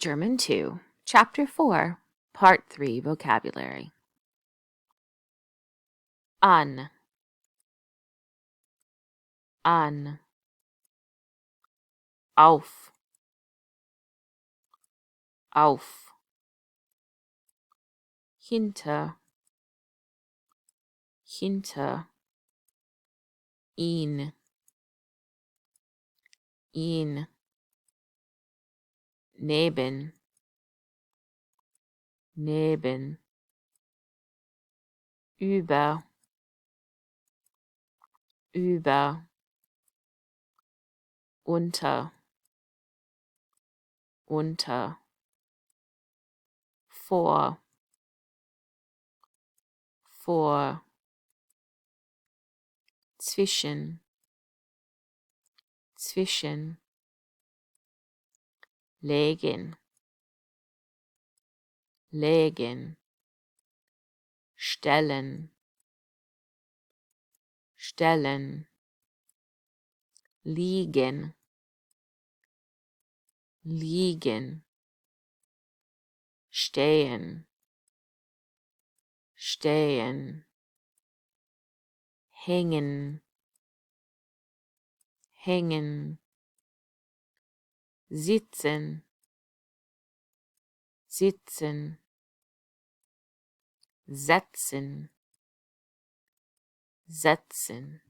German 2, Chapter 4, Part 3 Vocabulary. An, an. Auf, auf. Hinter, hinter. Ihn, ihn. Neben, neben. Über, über. Unter, unter. Vor, vor. Zwischen, zwischen. Legen, legen. Stellen, stellen. Liegen, liegen. Stehen, stehen. Hängen, hängen. Sitzen, sitzen. Setzen, setzen.